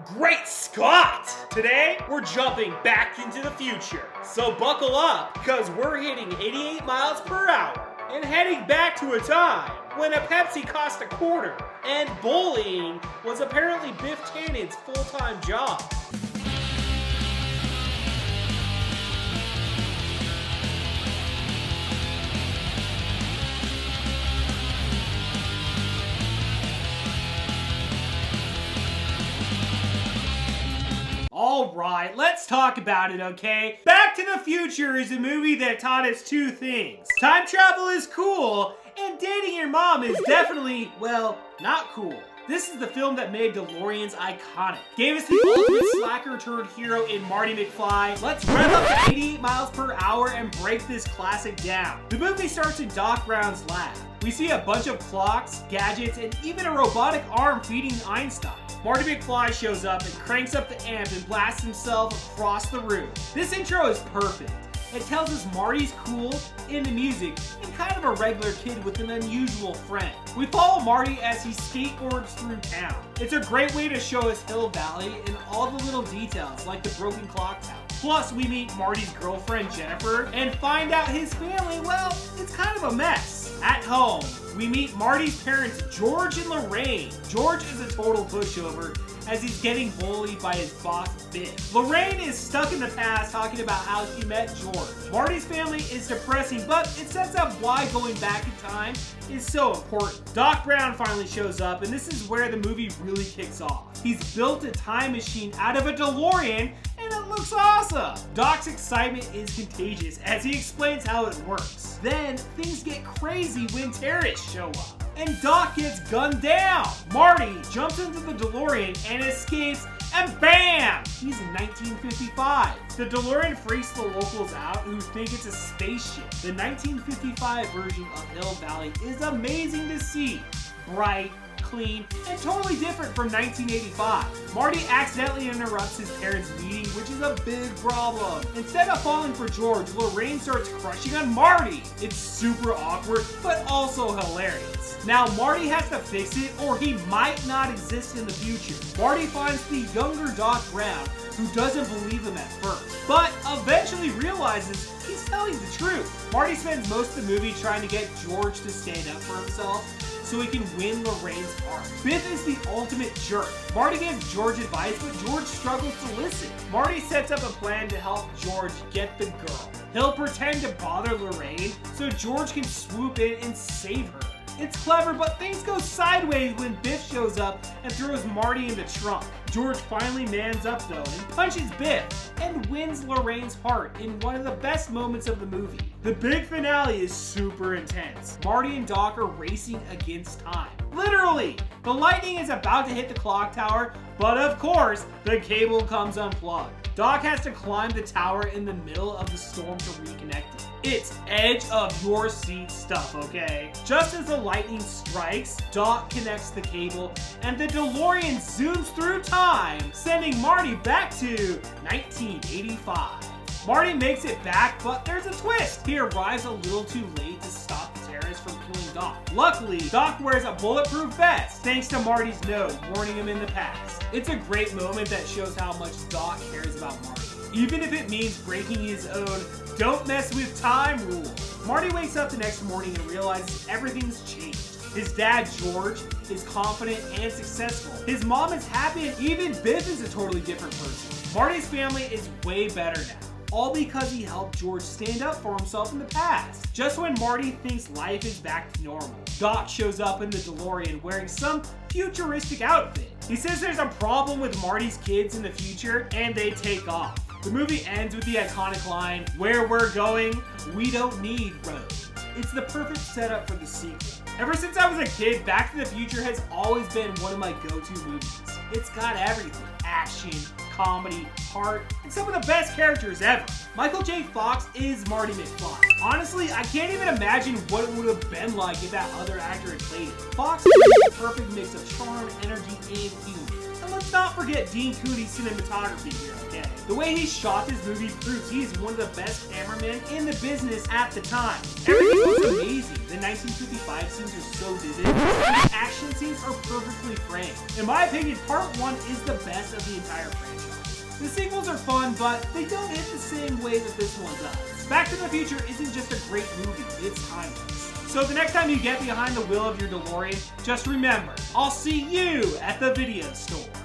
Great Scott! Today, we're jumping back into the future. So buckle up, because we're hitting 88 miles per hour and heading back to a time when a Pepsi cost a quarter and bullying was apparently Biff Tannen's full-time job. Alright, let's talk about it, okay? Back to the Future is a movie that taught us two things. Time travel is cool, and dating your mom is definitely, well, not cool. This is the film that made DeLoreans iconic. Gave us the ultimate slacker turned hero in Marty McFly. Let's rev up to 88 miles per hour and break this classic down. The movie starts in Doc Brown's lab. We see a bunch of clocks, gadgets, and even a robotic arm feeding Einstein. Marty McFly shows up and cranks up the amp and blasts himself across the room. This intro is perfect. It tells us Marty's cool, into music, and kind of a regular kid with an unusual friend. We follow Marty as he skateboards through town. It's a great way to show us Hill Valley and all the little details like the broken clock tower. Plus, we meet Marty's girlfriend Jennifer and find out his family, well, it's kind of a mess. At home, we meet Marty's parents George and Lorraine. George is a total pushover as he's getting bullied by his boss Biff. Lorraine is stuck in the past talking about how she met George. Marty's family is depressing, but it sets up why going back in time is so important. Doc Brown finally shows up, and this is where the movie really kicks off. He's built a time machine out of a DeLorean, and it looks awesome. Doc's excitement is contagious as he explains how it works. Then things get crazy when terrorists show up, and Doc gets gunned down. Marty jumps into the DeLorean and escapes, and bam! He's in 1955. The DeLorean freaks the locals out who think it's a spaceship. The 1955 version of Hill Valley is amazing to see. Bright, clean, and totally different from 1985. Marty accidentally interrupts his parents' meeting, which is a big problem. Instead of falling for George, Lorraine starts crushing on Marty. It's super awkward, but also hilarious. Now, Marty has to fix it, or he might not exist in the future. Marty finds the younger Doc Brown, who doesn't believe him at first, but eventually realizes he's telling the truth. Marty spends most of the movie trying to get George to stand up for himself, so he can win Lorraine's heart. Biff is the ultimate jerk. Marty gives George advice, but George struggles to listen. Marty sets up a plan to help George get the girl. He'll pretend to bother Lorraine so George can swoop in and save her. It's clever, but things go sideways when Biff shows up and throws Marty in the trunk. George finally mans up though and punches Biff and wins Lorraine's heart in one of the best moments of the movie. The big finale is super intense. Marty and Doc are racing against time. Literally! The lightning is about to hit the clock tower, but of course, the cable comes unplugged. Doc has to climb the tower in the middle of the storm to reconnect it. It's edge of your seat stuff, okay? Just as the lightning strikes, Doc connects the cable, and the DeLorean zooms through time, sending Marty back to 1985. Marty makes it back, but there's a twist. He arrives a little too late to stop the terrorists from killing Doc. Luckily, Doc wears a bulletproof vest, thanks to Marty's note warning him in the past. It's a great moment that shows how much Doc cares about Marty, even if it means breaking his own "don't mess with time" rule. Marty wakes up the next morning and realizes everything's changed. His dad, George, is confident and successful. His mom is happy, and even Biff is a totally different person. Marty's family is way better now, all because he helped George stand up for himself in the past. Just when Marty thinks life is back to normal, Doc shows up in the DeLorean wearing some futuristic outfit. He says there's a problem with Marty's kids in the future, and they take off. The movie ends with the iconic line, "Where we're going, we don't need roads." It's the perfect setup for the sequel. Ever since I was a kid, Back to the Future has always been one of my go-to movies. It's got everything: action, comedy, heart, and some of the best characters ever. Michael J. Fox is Marty McFly. Honestly, I can't even imagine what it would have been like if that other actor had played it. Fox is the perfect mix of charm, energy, and humor. let's not forget Dean Cooney's cinematography here, okay? The way he shot this movie proves he is one of the best cameramen in the business at the time. Everything was amazing. The 1955 scenes are so vivid, and the action scenes are perfectly framed. In my opinion, part 1 is the best of the entire franchise. The sequels are fun, but they don't hit the same way that this one does. Back to the Future isn't just a great movie, it's timeless. So the next time you get behind the wheel of your DeLorean, just remember, I'll see you at the video store.